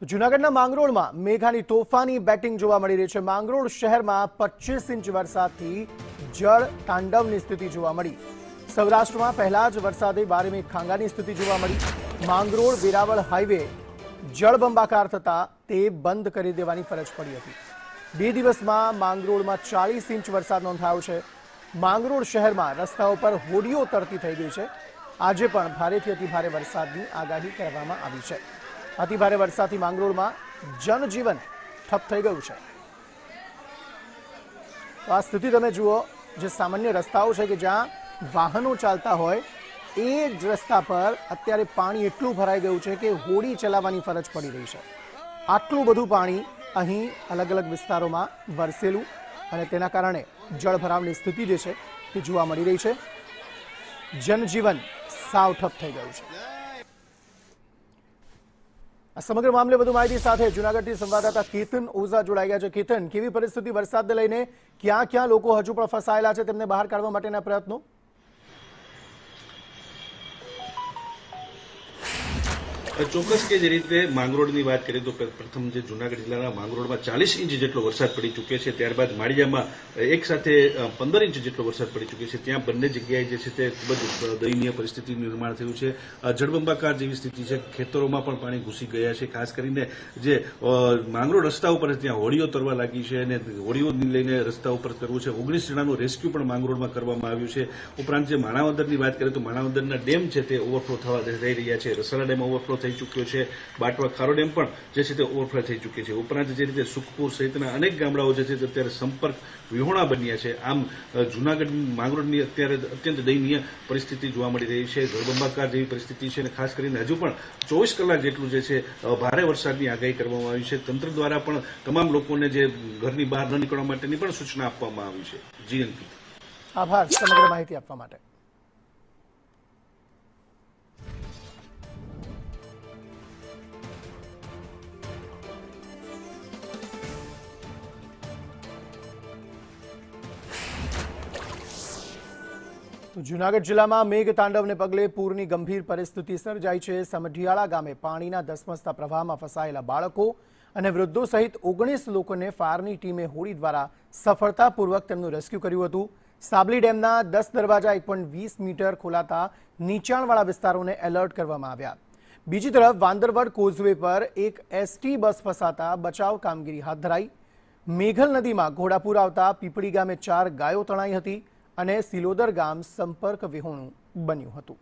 જૂનાગઢના માંગરોળમાં મેઘાની તોફાની બેટિંગ જોવા મળી રહી છે। માંગરોળ શહેરમાં 25 ઇંચ વરસાદથી જળ તાંડવની સ્થિતિ જોવા મળી। સૌરાષ્ટ્રમાં પહેલા જ વરસાદે બારેમી ખાંગાની સ્થિતિ જોવા મળી। માંગરોળ વેરાવળ હાઈવે જળબંબાકાર થતા તે બંધ કરી દેવાની ફરજ પડી હતી। 2 દિવસમાં માંગરોળમાં 40 ઇંચ વરસાદ નોંધાયો છે। માંગરોળ શહેરમાં રસ્તાઓ પર હોડીઓ તરતી થઈ ગઈ છે। આજે પણ ભારેથી અતિભારે વરસાદની આગાહી કરવામાં આવી છે। અતિભારે વરસાદથી માંગરોળમાં જનજીવન ઠપ થઈ ગયું છે। તો આ સ્થિતિ તમે જુઓ, જે સામાન્ય રસ્તાઓ છે કે જ્યાં વાહનો ચાલતા હોય એ જ રસ્તા પર અત્યારે પાણી એટલું ભરાઈ ગયું છે કે હોડી ચલાવવાની ફરજ પડી રહી છે। આટલું બધું પાણી અહીં અલગ અલગ વિસ્તારોમાં વરસેલું અને તેના કારણે જળભરાવની સ્થિતિ જે છે તે જોવા મળી રહી છે। જનજીવન સાવ ઠપ થઈ ગયું છે। આ સમગ્ર મામલે વધુ માહિતી સાથે જૂનાગઢથી સંવાદદાતા કેતન ઓઝા જોડાઈ ગયા છે। કેતન, કેવી પરિસ્થિતિ વરસાદને લઈને? ક્યાં ક્યાં લોકો હજુ પણ ફસાયેલા છે, તેમને બહાર કાઢવા માટેના પ્રયત્નો? ચોક્કસ કે જે રીતે માંગરોળની વાત કરીએ તો પ્રથમ જે જૂનાગઢ જિલ્લાના માંગરોળમાં 40 ઇંચ જેટલો વરસાદ પડી ચૂક્યો છે। ત્યારબાદ માળિયામાં એક સાથે 15 ઇંચ જેટલો વરસાદ પડી ચૂક્યો છે। ત્યાં બંને જગ્યાએ જે છે તે ખૂબ જ દયનીય પરિસ્થિતિનું નિર્માણ થયું છે। જળબંબાકાર જેવી સ્થિતિ છે। ખેતરોમાં પણ પાણી ઘૂસી ગયા છે। ખાસ કરીને જે માંગરોળ રસ્તા ઉપર ત્યાં હોડીઓ તરવા લાગી છે અને હોડીઓને લઈને રસ્તા ઉપર તરવું છે। 19 જણાનું રેસ્ક્યુ પણ માંગરોળમાં કરવામાં આવ્યું છે। ઉપરાંત જે માણાવદરની વાત કરીએ તો માણાવદરના ડેમ છે તે ઓવરફ્લો થવા જઈ રહ્યા છે। રસાડા ડેમ ઓવરફ્લો થઈ ચૂક્યો છે। બાટવા ખારો ડેમ પણ જે છે તે ઓવરફ્લો થઈ ચૂક્યો છે। ઉપરાંત જે રીતે સુખપુર સહિતના અનેક ગામડાઓ જે છે તે અત્યારે સંપર્ક વિહોણા બન્યા છે। આમ જૂનાગઢ માંગરોળની અત્યારે અત્યંત દયનીય પરિસ્થિતિ જોવા મળી રહી છે। જળબંબાકાર જેવી પરિસ્થિતિ છે અને ખાસ કરીને હજુ પણ 24 કલાક જેટલું જે છે ભારે વરસાદની આગાહી કરવામાં આવી છે। તંત્ર દ્વારા પણ તમામ લોકોને જે ઘરની બહાર ન નીકળવા માટેની પણ સૂચના આપવામાં આવી છે। જી અંકિત, આભાર સમગ્ર માહિતી આપવા માટે। જૂનાગઢ જિલ્લામાં મેઘ તાંડવને પગલે પૂરની ગંભીર પરિસ્થિતિ સર્જાઈ છે। સમઢિયાળા ગામે પાણીના ધસમસતા પ્રવાહમાં ફસાયેલા બાળકો અને વૃદ્ધો સહિત 19 લોકોને ફાયરની ટીમે હોડી દ્વારા સફળતાપૂર્વક તેમનું રેસ્ક્યુ કર્યું હતું। સાબલી ડેમના 10 દરવાજા 1.20 મીટર ખોલાતા નીચાણવાળા વિસ્તારોને એલર્ટ કરવામાં આવ્યા। બીજી તરફ વાંદરવડ કોઝવે પર એક એસટી બસ ફસાતા બચાવ કામગીરી હાથ ધરાઈ। મેઘલ નદીમાં ઘોડાપુર આવતા પીપળી ગામે 4 ગાયો તણાઈ હતી અને સિલોદર ગામ સંપર્ક વિહોણું બન્યું હતું।